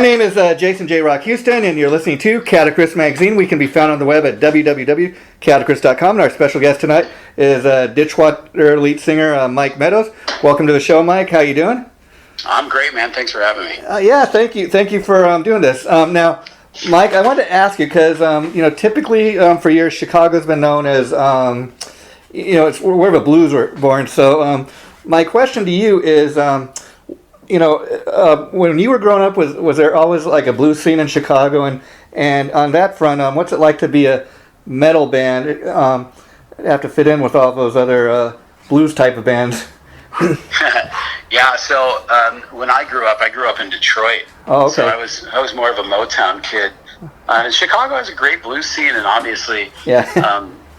name is Jason JROCK Houston, and you're listening to Chaotic Riffs Magazine. We can be found on the web at www.chaoticriffs.com. And our special guest tonight is Ditchwater lead singer Mike Meadows. Welcome to the show, Mike. How you doing? I'm great, man. Thanks for having me. Yeah, thank you. Thank you for doing this. Now, Mike, I wanted to ask you because typically for years Chicago's been known as it's where the blues were born. So my question to you is, when you were growing up, was there always like a blues scene in Chicago? And on that front, what's it like to be a metal band? Have to fit in with all those other blues type of bands. Yeah, so when I grew up in Detroit. Oh, okay. So I was more of a Motown kid. Chicago has a great blues scene, and obviously,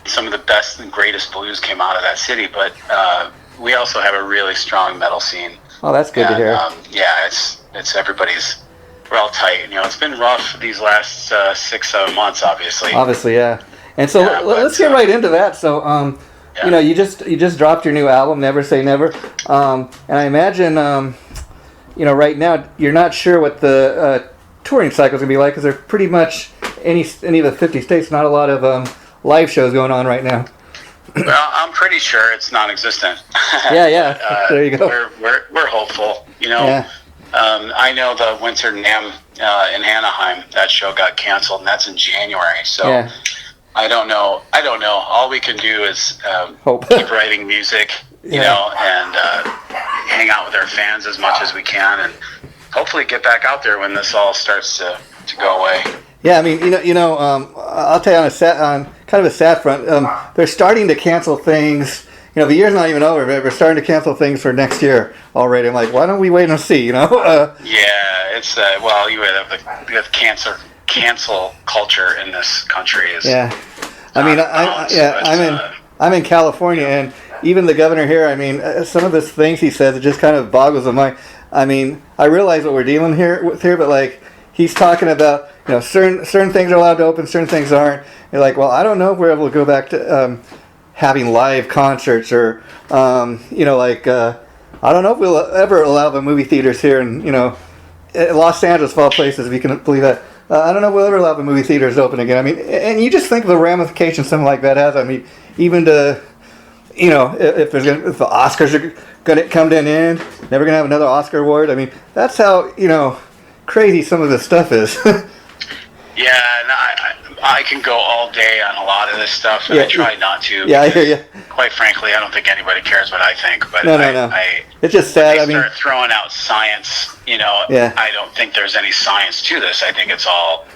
some of the best and greatest blues came out of that city. But we also have a really strong metal scene. Oh, that's good to hear. It's everybody's. We're all tight. It's been rough these last 6-7 months, obviously. Obviously, yeah. And so let's get right into that. So, you just dropped your new album, Never Say Never, and I imagine, right now you're not sure what the touring cycle is gonna be like because there's pretty much any of the 50 states, not a lot of live shows going on right now. Well, I'm pretty sure it's non-existent. Yeah. There you go. We're hopeful. Yeah. I know the Winter NAMM in Anaheim, that show got canceled, and that's in January. So yeah. I don't know. All we can do is keep writing music, and hang out with our fans as much as we can, and hopefully get back out there when this all starts to go away. Yeah, I mean, I'll tell you on kind of a sad front, they're starting to cancel things. The year's not even over, but we're starting to cancel things for next year already. I'm like, why don't we wait and see? Yeah, it's you have cancel culture in this country is. Yeah, I'm in California, and even the governor here. I mean, some of the things he says, it just kind of boggles the mind. I mean, I realize what we're dealing with here, but like he's talking about. Certain things are allowed to open, certain things aren't. You're like, well, I don't know if we're able to go back to having live concerts or, I don't know if we'll ever allow the movie theaters here in, Los Angeles, of all places, if you can believe that. I don't know if we'll ever allow the movie theaters to open again. I mean, and you just think of the ramifications something like that has. I mean, even to, if the Oscars are going to come to an end, never going to have another Oscar award. I mean, that's how, crazy some of this stuff is. Yeah, and I can go all day on a lot of this stuff, and I try not to. Yeah, I hear you. Quite frankly, I don't think anybody cares what I think. But no. It's just sad. When they start throwing out science, I don't think there's any science to this. I think it's all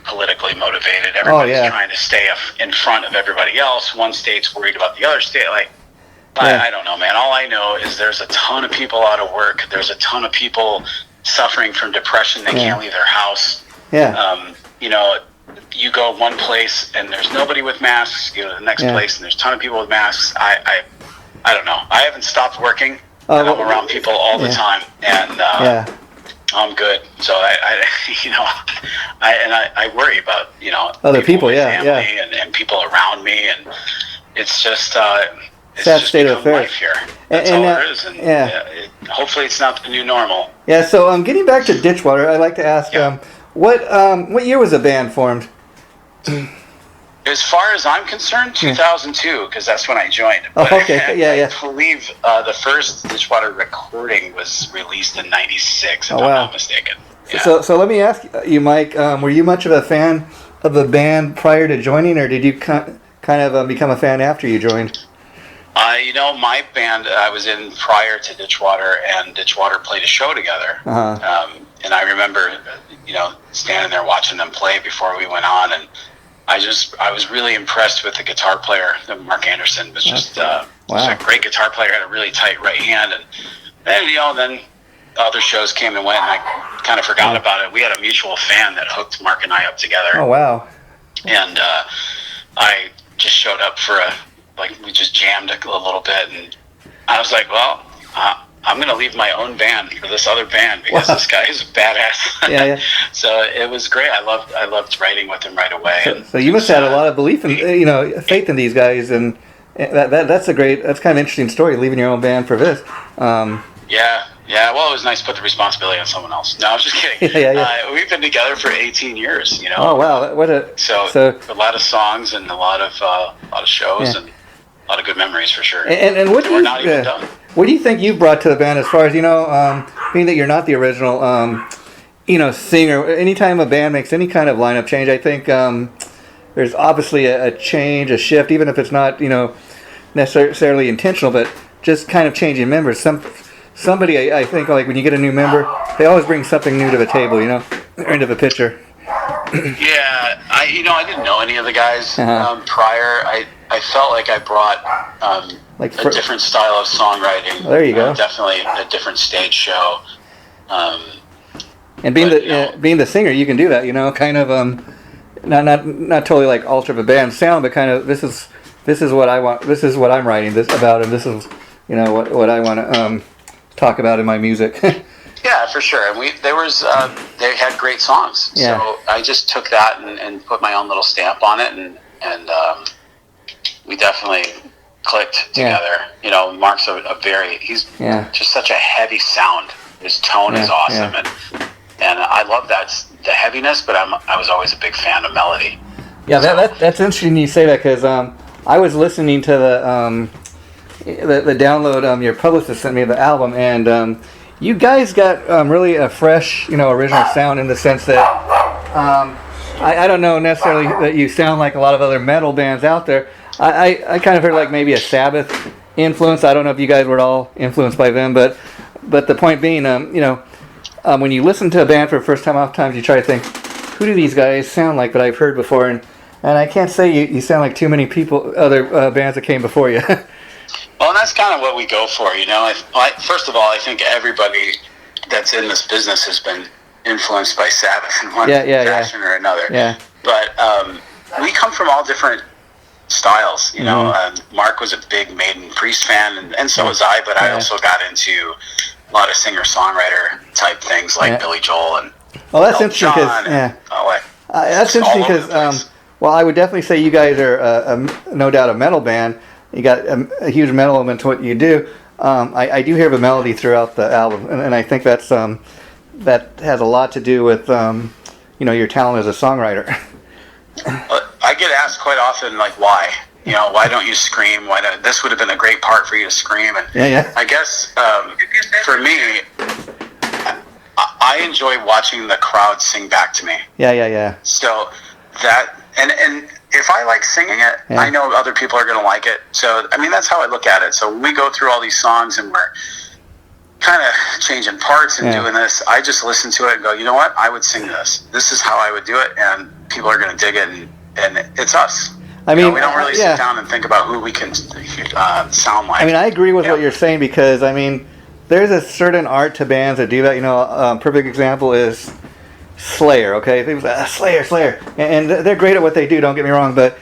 politically motivated. Everybody's trying to stay in front of everybody else. One state's worried about the other state. I don't know, man. All I know is there's a ton of people out of work. There's a ton of people suffering from depression. They can't leave their house. Yeah. You go one place and there's nobody with masks. You go to the next place and there's a ton of people with masks. I don't know. I haven't stopped working. And I'm around people all the time, and I'm good. So I worry about other people, family and people around me, and it's just it's sad just state of affairs life here. That's all it is, and hopefully it's not the new normal. Yeah. So getting back to Ditchwater, I'd like to ask. What year was the band formed? As far as I'm concerned, 2002, because that's when I joined. But okay. I believe the first Ditchwater recording was released in '96, if I'm not mistaken. Yeah. So let me ask you, Mike, were you much of a fan of the band prior to joining, or did you kind of become a fan after you joined? My band I was in prior to Ditchwater, and Ditchwater played a show together. And I remember, standing there watching them play before we went on, and I was really impressed with the guitar player. Mark Anderson was just a great guitar player, had a really tight right hand, and then other shows came and went, and I kind of forgot about it. We had a mutual fan that hooked Mark and I up together. Oh, wow. And I just showed up for we just jammed a little bit, and I was like, well, I'm going to leave my own band for this other band because this guy is a badass. Yeah. So it was great. I loved writing with him right away. So you must have had a lot of belief in, faith in these guys, and that's kind of an interesting story, leaving your own band for this. Yeah, Yeah, well, it was nice to put the responsibility on someone else. No, I'm just kidding. Yeah. We've been together for 18 years, you know. Oh wow, what a so a lot of songs and a lot of shows and a lot of good memories for sure. And what do we're you, not even done. What do you think you've brought to the band as far as, being that you're not the original, singer? Anytime a band makes any kind of lineup change, I think there's obviously a change, a shift, even if it's not, necessarily intentional, but just kind of changing members. Somebody, I think, like when you get a new member, they always bring something new to the table, or into the picture. Yeah, I didn't know any of the guys prior. I felt like I brought a different style of songwriting. There you go. Definitely a different stage show. And being the singer, you can do that. Kind of not totally like alter the band sound, but kind of this is what I want. This is what I'm writing this about, and this is what I want to talk about in my music. Yeah, for sure. And they had great songs. Yeah. So I just took that and put my own little stamp on it, and we definitely clicked together. Yeah. Mark's he's just such a heavy sound. His tone is awesome, and I love the heaviness, but I was always a big fan of melody. Yeah, that's interesting you say that, because I was listening to the download your publicist sent me, the album, and you guys got really a fresh, original sound, in the sense that I don't know necessarily that you sound like a lot of other metal bands out there. I kind of heard like maybe a Sabbath influence. I don't know if you guys were at all influenced by them, but the point being, when you listen to a band for the first time, oftentimes you try to think, who do these guys sound like that I've heard before? And I can't say you sound like too many other bands that came before you. Well, and that's kind of what we go for, First of all, I think everybody that's in this business has been influenced by Sabbath in one fashion or another. Yeah. But we come from all different styles, Mark was a big Maiden Priest fan, and so was I, but I also got into a lot of singer-songwriter type things like Billy Joel and that's interesting because that's interesting because I would definitely say you guys are no doubt a metal band. You got a huge metal element to what you do. I do hear the melody throughout the album, and I think that's that has a lot to do with your talent as a songwriter. I get asked quite often, like, why? Why don't you scream? This would have been a great part for you to scream. And I guess for me, I enjoy watching the crowd sing back to me. Yeah. So that and if I like singing it, I know other people are going to like it. So that's how I look at it. So when we go through all these songs and we're kind of changing parts and doing this, I just listen to it and go, you know what? I would sing this. This is how I would do it, and people are going to dig it, and it's us. We don't really sit down and think about who we can sound like. I agree with what you're saying, because there's a certain art to bands that do that. Perfect example is Slayer. Okay, people say Slayer, and they're great at what they do. Don't get me wrong, but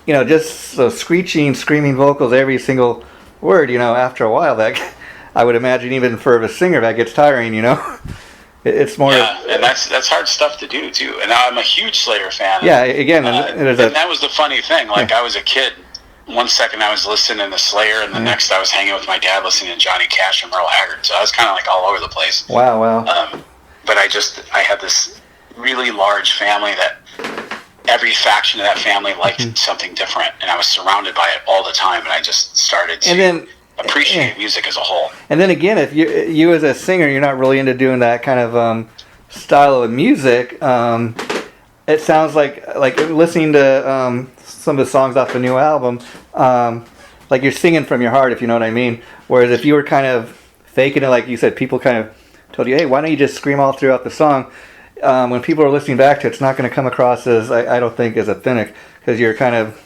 just those screeching, screaming vocals, every single word. After a while, that I would imagine even for a singer that gets tiring. It's more. Yeah, and that's hard stuff to do too. And I'm a huge Slayer fan. Yeah, again, and that was the funny thing. Like I was a kid. One second I was listening to Slayer, and the next I was hanging with my dad listening to Johnny Cash and Merle Haggard. So I was kind of like all over the place. Wow. But I had this really large family that every faction of that family liked something different, and I was surrounded by it all the time, and I just started to appreciate music as a whole. And then again, if you as a singer, you're not really into doing that kind of style of music, it sounds like listening to some of the songs off the new album, like you're singing from your heart, if you know what I mean. Whereas if you were kind of faking it, like you said, people kind of told you, hey, why don't you just scream all throughout the song? When people are listening back to it, it's not going to come across as, I don't think, as authentic, because you're kind of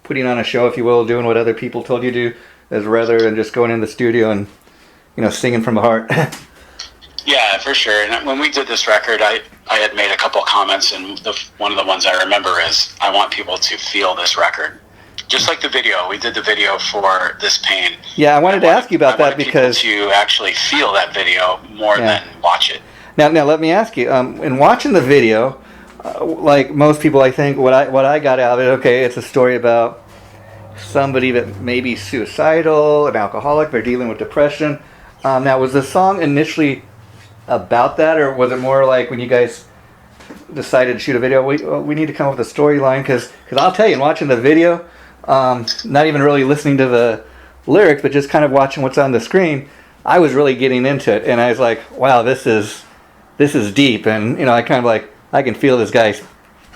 putting on a show, if you will, doing what other people told you to do, as rather than just going in the studio and singing from the heart. Yeah, for sure. And when we did this record, I had made a couple comments, and one of the ones I remember is, I want people to feel this record. Just like the video. We did the video for This Pain. Yeah, I wanted to ask you about that, because people to actually feel that video more than watch it. Now let me ask you, in watching the video, like most people, I think, what I got out of it, okay, it's a story about somebody that may be suicidal, an alcoholic, they're dealing with depression. Now, was the song initially about that, or was it more like when you guys decided to shoot a video, we need to come up with a storyline? Because I'll tell you, in watching the video, not even really listening to the lyrics, but just kind of watching what's on the screen, I was really getting into it, and I was like, wow, this is deep, and I kind of like, I can feel this guy's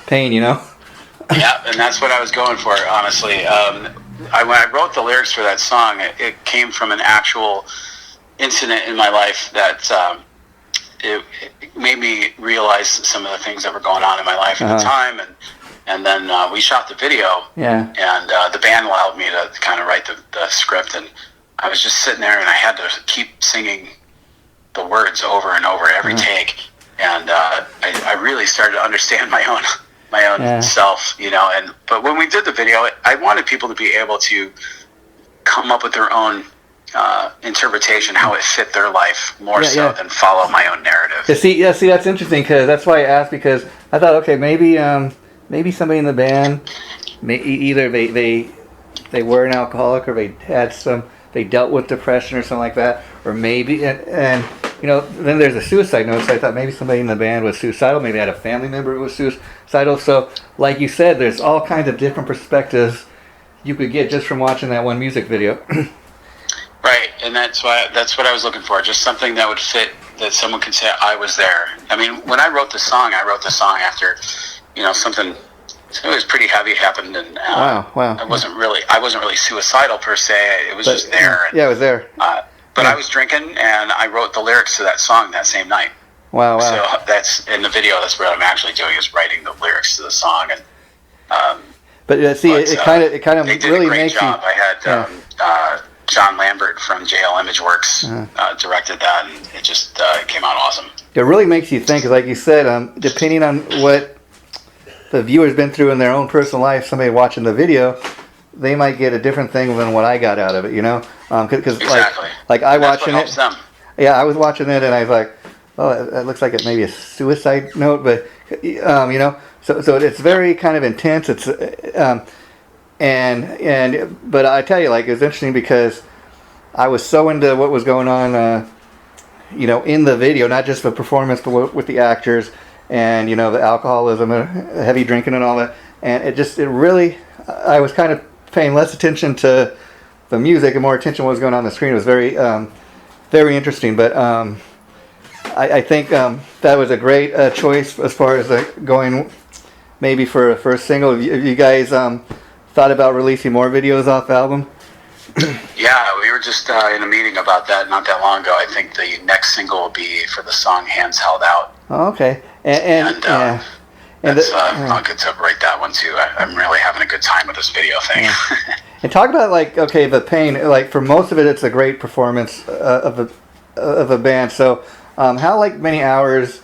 pain, Yeah, and that's what I was going for, honestly. When I wrote the lyrics for that song, it came from an actual incident in my life that it made me realize some of the things that were going on in my life at the time, and then we shot the video, and the band allowed me to kind of write the script, and I was just sitting there, and I had to keep singing the words over and over every take, and I really started to understand my own self, but when we did the video, I wanted people to be able to come up with their own interpretation, how it fit their life more than follow my own narrative. See, that's interesting, because that's why I asked, because I thought, okay, maybe somebody in the band, either they were an alcoholic, or they dealt with depression or something like that, or maybe and then there's a suicide note, so I thought maybe somebody in the band was suicidal, maybe had a family member who was suicidal. So like you said, there's all kinds of different perspectives you could get just from watching that one music video. Right, and that's what I was looking for, just something that would fit, that someone could say, I was there. I mean, when I wrote the song after, something, it was pretty heavy happened, and wow. I wasn't really suicidal per se, it was just there. Yeah, it was there. But I was drinking, and I wrote the lyrics to that song that same night. Wow. So that's, in the video, that's what I'm actually doing, is writing the lyrics to the song. And it kind of they did really a great makes job. you. I had John Lambert from JL Imageworks directed that, and it just came out awesome. It really makes you think, 'cause like you said, depending on what the viewer's been through in their own personal life, somebody watching the video, they might get a different thing than what I got out of it, Because exactly. like I That's watching what helps them. Yeah, I was watching it, and I was like, oh, it looks like it may be a suicide note, but so it's very kind of intense. It's but I tell you, like, it's interesting because I was so into what was going on, in the video, not just the performance, but with the actors, and the alcoholism, heavy drinking, and all that, and it really, I was kind of paying less attention to the music and more attention to what was going on the screen. It was very, very interesting. But I think that was a great choice as far as going maybe for a first single. Have you guys thought about releasing more videos off the album? Yeah, we were just in a meeting about that not that long ago. I think the next single will be for the song "Hands Held Out." Oh, okay, I'll get to write that one too. I'm really having a good time with this video thing. Yeah. And talk about the pain. Like, for most of it, it's a great performance of a band. So, how many hours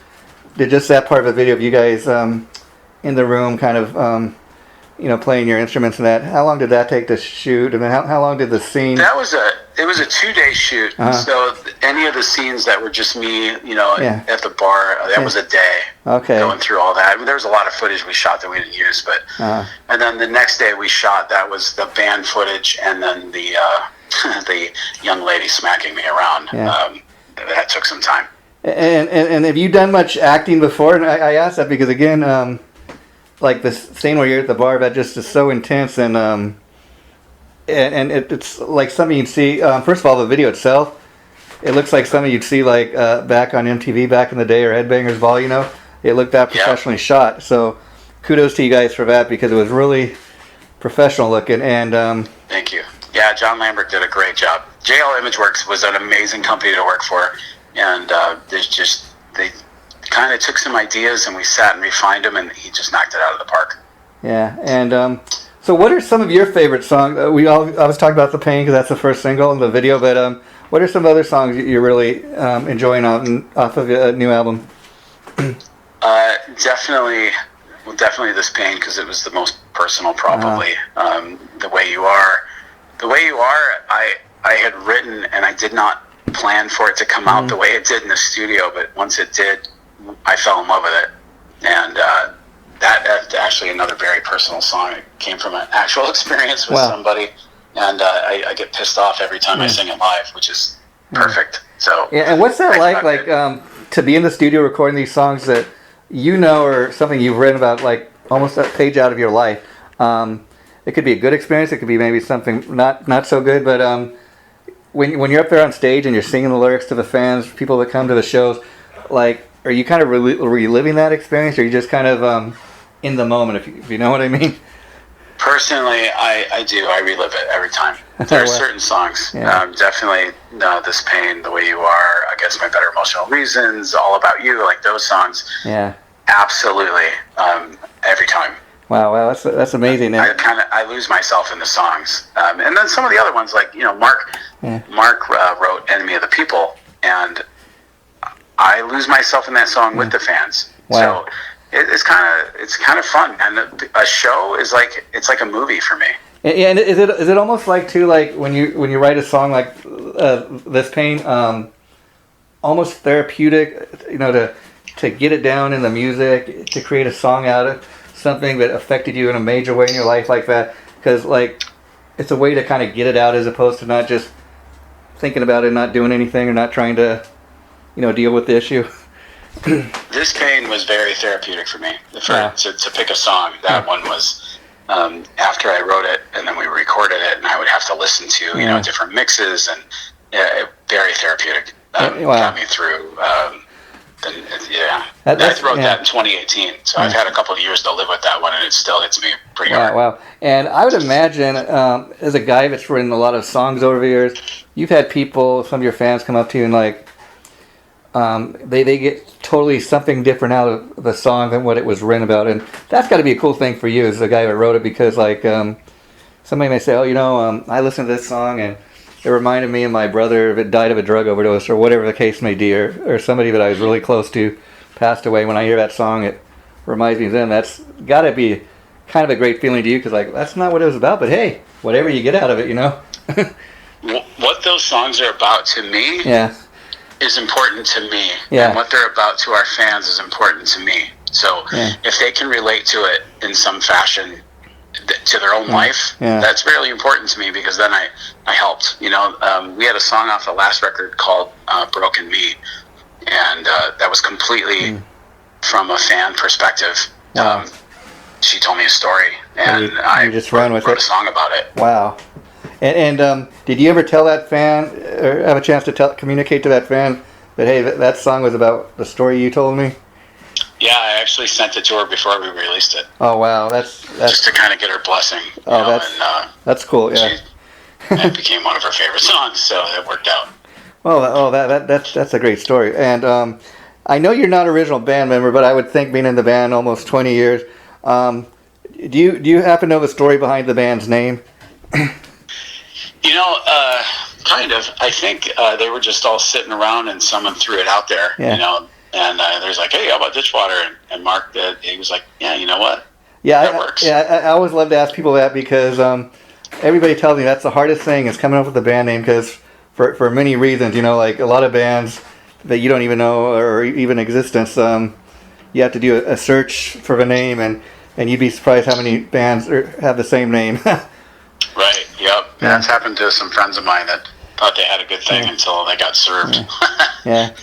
did just that part of the video of you guys in the room, kind of playing your instruments and that? How long did that take to shoot? And then how long did the scene? It was a 2-day shoot. So any of the scenes that were just me, at the bar, that was a day. Okay. Going through all that. There was a lot of footage we shot that we didn't use, but and then the next day we shot, that was the band footage, and then the the young lady smacking me around. Yeah. That took some time. And have you done much acting before? And I asked that because, again, like the scene where you're at the bar, that just is so intense, and it's like something you'd see. First of all, the video itself, it looks like something you'd see back on MTV back in the day, or Headbangers Ball. It looked that professionally shot. So kudos to you guys for that, because it was really professional looking. And thank you. Yeah, John Lambert did a great job. JL Imageworks was an amazing company to work for, and they kind of took some ideas, and we sat and refined them, and he just knocked it out of the park. Yeah, and so what are some of your favorite songs? I was talking about The Pain because that's the first single in the video, but what are some other songs you're really enjoying off of a new album? Definitely This Pain, because it was the most personal, probably. The Way You Are, I had written, and I did not plan for it to come out the way it did in the studio, but once it did, I fell in love with it. And that's actually another very personal song. It came from an actual experience with somebody, and I get pissed off every time I sing it live, which is perfect. So yeah, and what's that like to be in the studio recording these songs that or something you've written about, like almost a page out of your life? It could be a good experience. It could be maybe something not so good. But when you're up there on stage and you're singing the lyrics to the fans, people that come to the shows, like, are you kind of reliving that experience, or are you just kind of in the moment, if you know what I mean? Personally, I do. I relive it every time. There are certain songs. Definitely This Pain, The Way You Are, Against My Better Emotional Reasons, All About You, like those songs. Yeah. Absolutely. Every time. Wow, that's amazing. I lose myself in the songs. And then some of the other ones, like, Mark wrote Enemy of the People, and I lose myself in that song with the fans. Wow. So it's kind of fun, and a show is like a movie for me. And is it almost like too, like when you write a song like This Pain, almost therapeutic, to get it down in the music, to create a song out of something that affected you in a major way in your life like that, because like it's a way to kind of get it out as opposed to not just thinking about it, not doing anything, or not trying to deal with the issue. This Pain was very therapeutic for me. To pick a song, that one was after I wrote it, and then we recorded it, and I would have to listen to different mixes, and very therapeutic. Got me through. I wrote that in 2018, so I've had a couple of years to live with that one, and it still hits me pretty hard. Wow. And I would imagine, as a guy that's written a lot of songs over the years, you've had some of your fans come up to you and like, they get totally something different out of the song than what it was written about, and that's got to be a cool thing for you as the guy that wrote it, because like somebody may say, I listened to this song and it reminded me of my brother that died of a drug overdose, or whatever the case may be, or somebody that I was really close to passed away. When I hear that song, it reminds me of them. That's got to be kind of a great feeling to you, because like, that's not what it was about, but hey, whatever you get out of it, What those songs are about to me is important to me, and what they're about to our fans is important to me. So if they can relate to it in some fashion to their own life, that's really important to me, because then I helped. We had a song off the last record called Broken Me, and that was completely from a fan perspective. She told me a story, and I just wrote a song about it. Wow. And did you ever tell that fan, or have a chance to communicate to that fan that, hey, that song was about the story you told me? Yeah, I actually sent it to her before we released it. Oh wow, that's just to kind of get her blessing. That's cool. Yeah, it became one of her favorite songs, so it worked out. Well, that's a great story. And I know you're not an original band member, but I would think, being in the band almost 20 years, do you happen to know the story behind the band's name? Kind of. I think they were just all sitting around and someone threw it out there, and there's like, hey, how about Ditchwater? And Mark, he was like, yeah, you know what? Yeah, that works. I always love to ask people that, because everybody tells me that's the hardest thing, is coming up with a band name, because for many reasons, like a lot of bands that you don't even know or even existence, you have to do a search for the name, and you'd be surprised how many bands have the same name. Right, yep. Yeah. That's happened to some friends of mine that thought they had a good thing until they got served. Then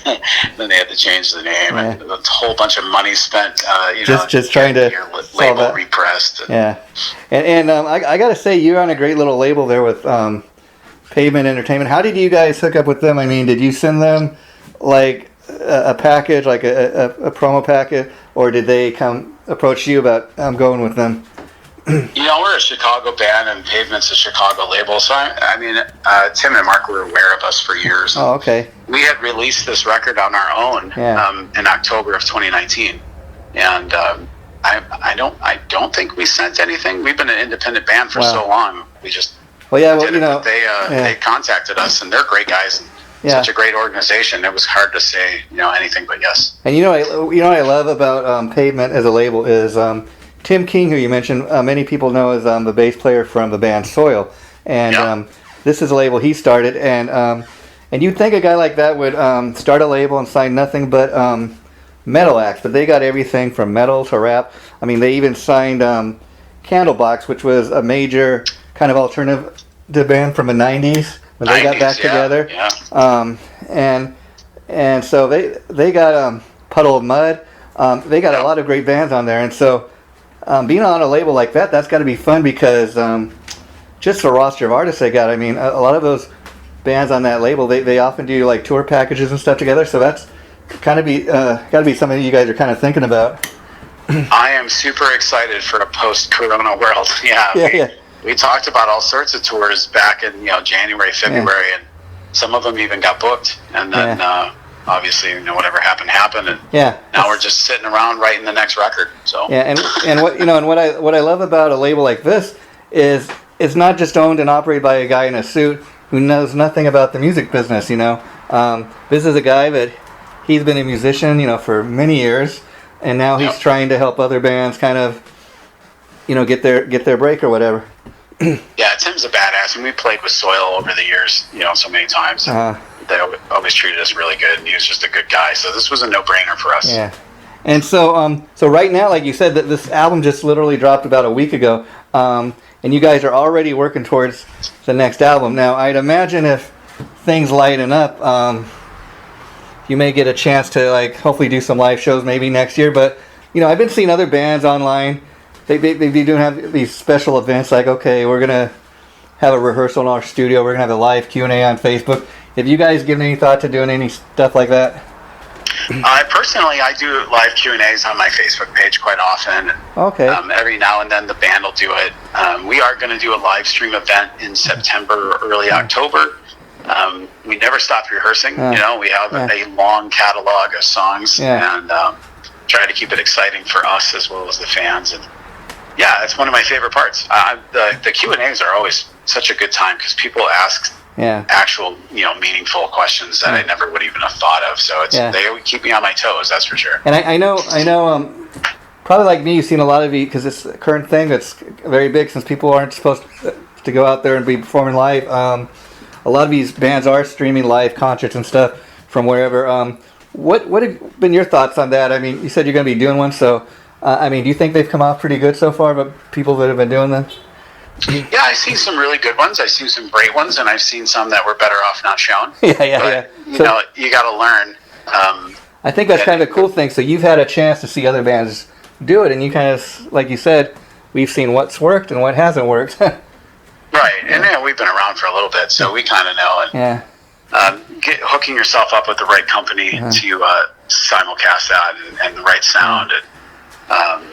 they had to change the name, and a whole bunch of money spent, just trying to your label repressed. And I got to say, you're on a great little label there with Pavement Entertainment. How did you guys hook up with them? I mean, did you send them like a package, like a promo packet, or did they come approach you about going with them? We're a Chicago band, and Pavement's a Chicago label, so Tim and Mark were aware of us for years. Oh, okay. We had released this record on our own in October of 2019, and I don't think we sent anything. We've been an independent band for so long. We just they contacted us, and they're great guys. And such a great organization. It was hard to say anything but yes. And what I love about Pavement as a label is Tim King, who you mentioned, many people know as the bass player from the band Soil, and this is a label he started, and you'd think a guy like that would start a label and sign nothing but metal acts, but they got everything from metal to rap. I mean, they even signed Candlebox, which was a major kind of alternative band from the 90s when they got back together. and so they got Puddle of Mud. They got a lot of great bands on there, and so being on a label like that, that's got to be fun because just the roster of artists they got. I mean, a lot of those bands on that label, they often do like tour packages and stuff together. So that's kind of got to be something you guys are kind of thinking about. I am super excited for a post-Corona world. We talked about all sorts of tours back in January, February, and some of them even got booked. And then obviously whatever happened, and now we're just sitting around writing the next record. So and what I love about a label like this is it's not just owned and operated by a guy in a suit who knows nothing about the music business. This is a guy that he's been a musician for many years. And now he's trying to help other bands kind of, get their break or whatever. Yeah, Tim's a badass, and we played with Soil over the years, so many times. They always treated us really good, and he was just a good guy. So this was a no-brainer for us. Yeah, and so right now, like you said, that this album just literally dropped about a week ago, and you guys are already working towards the next album. Now, I'd imagine if things lighten up, you may get a chance to hopefully do some live shows maybe next year. But I've been seeing other bands online. They do have these special events like, okay, we're gonna have a rehearsal in our studio. We're gonna have a live Q&A on Facebook. Have you guys given any thought to doing any stuff like that? I do live Q&As on my Facebook page quite often. Okay. Every now and then the band will do it. We are going to do a live stream event in September or early October. We never stop rehearsing. We have a long catalog of songs and try to keep it exciting for us as well as the fans. And it's one of my favorite parts. The Q&As are always such a good time because people ask actual, meaningful questions that I never would even have thought of. So they keep me on my toes, that's for sure. And I know, probably like me, you've seen a lot of it because it's a current thing that's very big since people aren't supposed to go out there and be performing live. A lot of these bands are streaming live concerts and stuff from wherever. What have been your thoughts on that? I mean, you said you're going to be doing one, so do you think they've come out pretty good so far? But people that have been doing them. Yeah, I've seen some really good ones. I've seen some great ones, and I've seen some that were better off not shown. But, you got to learn. I think that's kind of a cool thing. So you've had a chance to see other bands do it, and you kind of, like you said, we've seen what's worked and what hasn't worked. Right, and we've been around for a little bit, so we kind of know. And, hooking yourself up with the right company to simulcast that and the right sound, and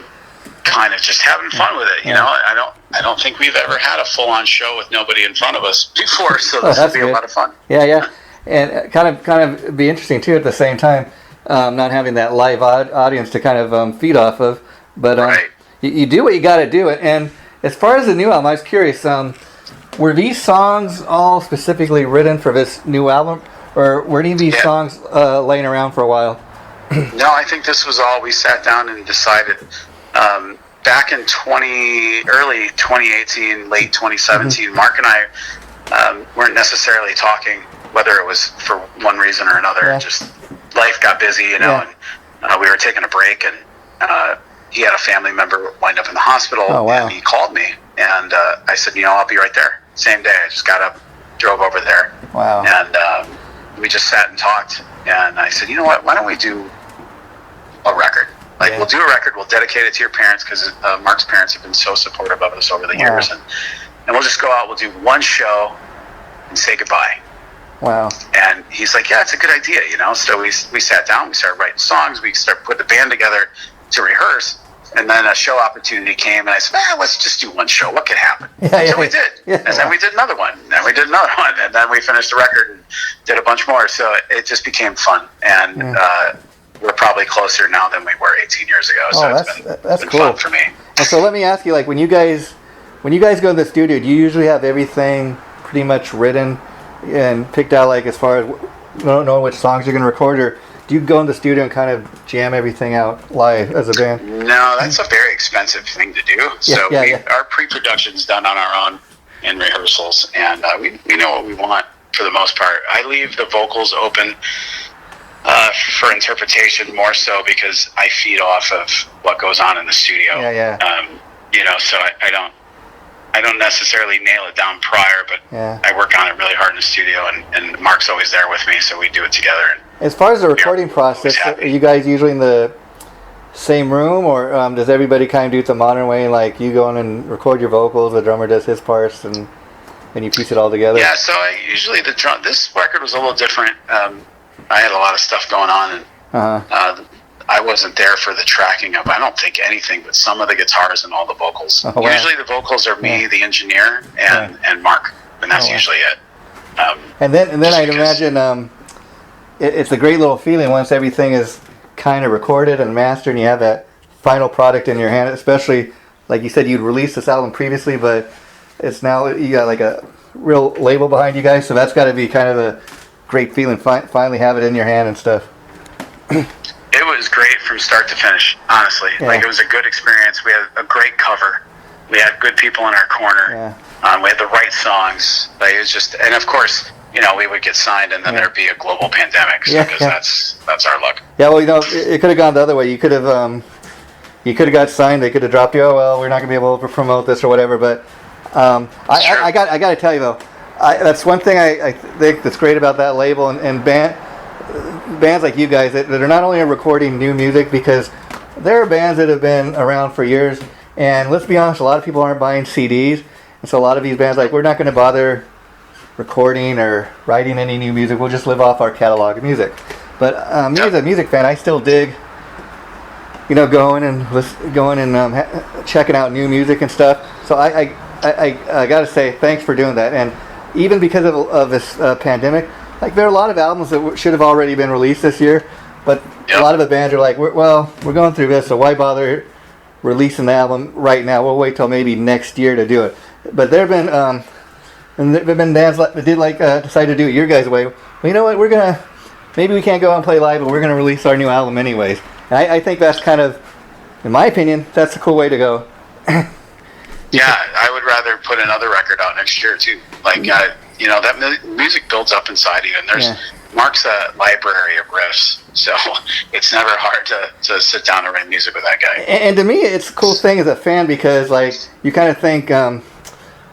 kind of just having fun with it. I don't think we've ever had a full-on show with nobody in front of us before, so this will be a lot of fun. Yeah, and kind of be interesting too at the same time, not having that live audience to kind of feed off of. But you do what you got to do. And as far as the new album, I was curious. Were these songs all specifically written for this new album, or were any of these songs laying around for a while? No, I think this was all we sat down and decided. Back in early 2018, late 2017, Mark and I weren't necessarily talking, whether it was for one reason or another. Just life got busy, and we were taking a break, and he had a family member wind up in the hospital, and he called me, and I said, I'll be right there. Same day, I just got up, drove over there. Wow. And we just sat and talked, and I said, what, why don't we do a record? We'll do a record, we'll dedicate it to your parents, because Mark's parents have been so supportive of us over the years, and we'll just go out, we'll do one show, and say goodbye. Wow. And he's like, it's a good idea, So we sat down, we started writing songs, we started putting the band together to rehearse, and then a show opportunity came, and I said, let's just do one show, what could happen? So we did. And then we did another one, and then we did another one, and then we finished the record and did a bunch more, so it just became fun, and we're probably closer now than we were 18 years ago, so it's been cool. Fun for me. And so let me ask you, when you guys go to the studio, do you usually have everything pretty much written and picked out, as far as knowing which songs you're going to record, or do you go in the studio and kind of jam everything out live as a band? No, that's a very expensive thing to do. So our pre-production's done on our own in rehearsals, and we know what we want for the most part. I leave the vocals open for interpretation more so because I feed off of what goes on in the studio. So I I don't necessarily nail it down prior, but I work on it really hard in the studio, and Mark's always there with me, so we do it together. And as far as the recording process, are you guys usually in the same room, or does everybody kind of do it the modern way, like you go in and record your vocals, the drummer does his parts, and you piece it all together? Yeah, so usually this record was a little different. I had a lot of stuff going on, and I wasn't there for the tracking of, I don't think, anything but some of the guitars and all the vocals. Oh, wow. Usually the vocals are me, the engineer, and Mark, and that's usually it. And then I'd imagine it's a great little feeling once everything is kind of recorded and mastered and you have that final product in your hand, especially, like you said, you'd released this album previously, but it's now, you got like a real label behind you guys, so that's got to be kind of a great feeling, finally have it in your hand and stuff. It was great from start to finish, honestly. Like, it was a good experience. We had a great cover. We had good people in our corner. We had the right songs. Like, it was just, and of course, we would get signed, and then there'd be a global pandemic, because that's our luck. Yeah, well, it could have gone the other way. You could have got signed. They could have dropped you. Oh well, we're not gonna be able to promote this or whatever. But I got to tell you though, that's one thing I think that's great about that label and bands like you guys that are not only recording new music, because there are bands that have been around for years, and let's be honest, a lot of people aren't buying CDs, and so a lot of these bands, like, we're not going to bother recording or writing any new music. We'll just live off our catalog of music. But me as a music fan, I still dig, going and checking out new music and stuff. So I got to say thanks for doing that. And even because of this pandemic, like, there are a lot of albums that should have already been released this year, but a lot of the bands are like, we're going through this, so why bother releasing the album right now? We'll wait till maybe next year to do it. But there have been bands that did decide to do it your guys' way. Well, you know what? Maybe we can't go out and play live, but we're going to release our new album anyways. And I think that's kind of, in my opinion, that's a cool way to go. Yeah, I would rather put another record out next year too. Like, that music builds up inside you, and there's Mark's a library of riffs, so it's never hard to sit down and write music with that guy. And to me, it's a cool thing as a fan, because like, you kind of think,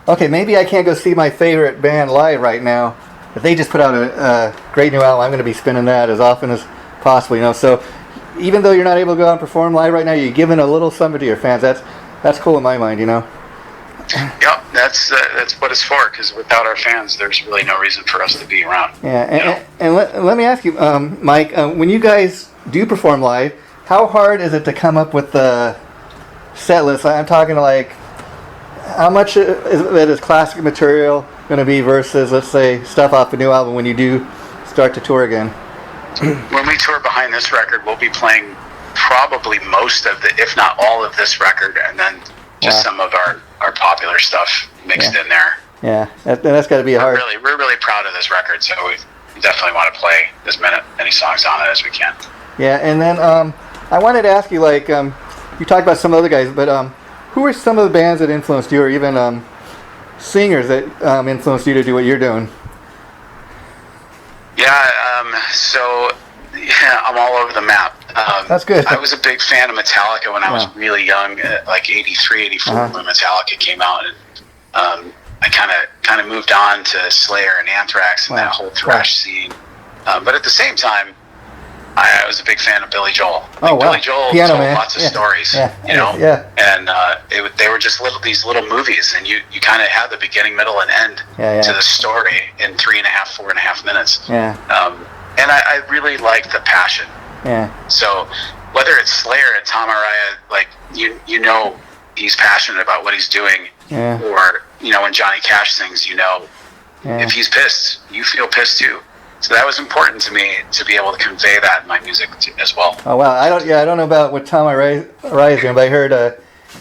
okay, maybe I can't go see my favorite band live right now, but they just put out a great new album. I'm going to be spinning that as often as possible, So even though you're not able to go out and perform live right now, you're giving a little something to your fans. That's cool in my mind, Yep, that's what it's for, because without our fans, there's really no reason for us to be around. Yeah, and let me ask you, Mike, when you guys do perform live, how hard is it to come up with the set list? I'm talking like, how much is classic material going to be versus, let's say, stuff off a new album when you do start to tour again? When we tour behind this record, we'll be playing probably most of if not all of this record, and then just some of our popular stuff mixed in there. Yeah, that's got to be hard. We're really proud of this record, so we definitely want to play as many songs on it as we can. Yeah, and then I wanted to ask you, like, you talked about some other guys, but who are some of the bands that influenced you, or even singers that influenced you to do what you're doing? So I'm all over the map. That's good. I was a big fan of Metallica when I was really young, like 83, 84, when Metallica came out, and I kind of moved on to Slayer and Anthrax and that whole thrash scene. But at the same time, I was a big fan of Billy Joel. Billy Joel told lots of stories, and they were just these little movies, and you kind of had the beginning, middle, and end to the story in 4.5 minutes. And I really liked the passion. So whether it's Slayer and Tom Araya, like, he's passionate about what he's doing, or when Johnny Cash sings, if he's pissed, you feel pissed too. So that was important to me, to be able to convey that in my music as well. Oh wow, I don't know about what Tom Araya is doing, but I heard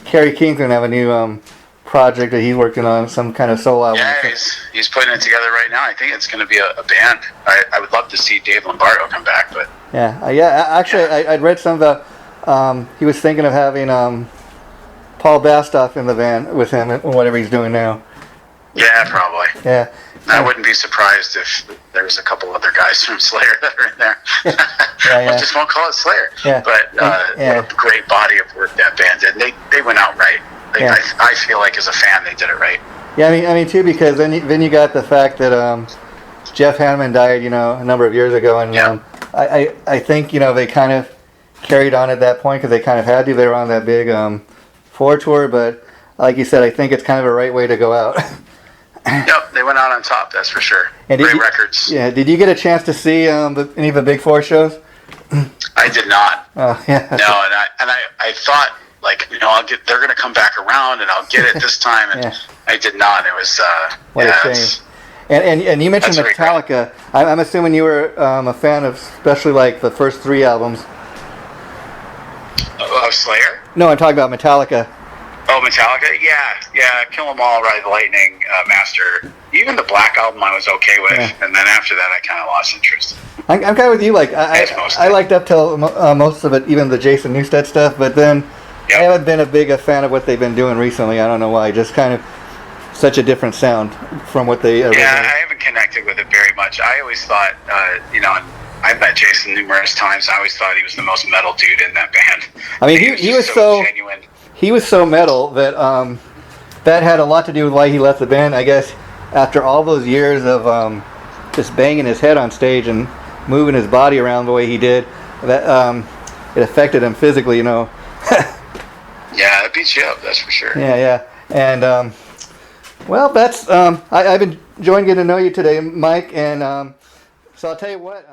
Kerry King's gonna have a new project that he's working on, some kind of solo album. Yeah, he's putting it together right now. I think it's going to be a band. I would love to see Dave Lombardo come back, but actually, I'd read some about he was thinking of having Paul Bastoff in the band with him and whatever he's doing now. Yeah, probably. Yeah. I wouldn't be surprised if there's a couple other guys from Slayer that are in there. I just won't call it Slayer. But what a great body of work that band did. And they went out right. Yeah. I feel like as a fan, they did it right. Yeah, I mean too, because then you got the fact that Jeff Hanneman died, a number of years ago, and I think they kind of carried on at that point because they kind of had to. They were on that big 4 tour, but like you said, I think it's kind of a right way to go out. Yep, they went out on top, that's for sure. And Great records. Yeah, did you get a chance to see any of the big 4 shows? I did not. Oh yeah. No, and I thought they're going to come back around and I'll get it this time, and I did not. It was what a shame. And you mentioned Metallica. I'm assuming you were a fan of especially like the first 3 albums. Of Slayer? No, I'm talking about Metallica. Oh, Metallica? Yeah. Kill 'Em All, Ride the Lightning, Master. Even the Black album I was okay with, and then after that I kind of lost interest. I'm kind of with you. Like I liked up till most of it, even the Jason Newsted stuff. But then I haven't been a big fan of what they've been doing recently. I don't know why. Just kind of such a different sound from what they originally. Yeah, I haven't connected with it very much. I always thought, and I've met Jason numerous times. I always thought he was the most metal dude in that band. I mean, he was so genuine. He was so metal that that had a lot to do with why he left the band. I guess after all those years of just banging his head on stage and moving his body around the way he did, that it affected him physically. Yeah, it beats you up. That's for sure. Yeah. And well, that's I've been enjoying getting to know you today, Mike. And so I'll tell you what.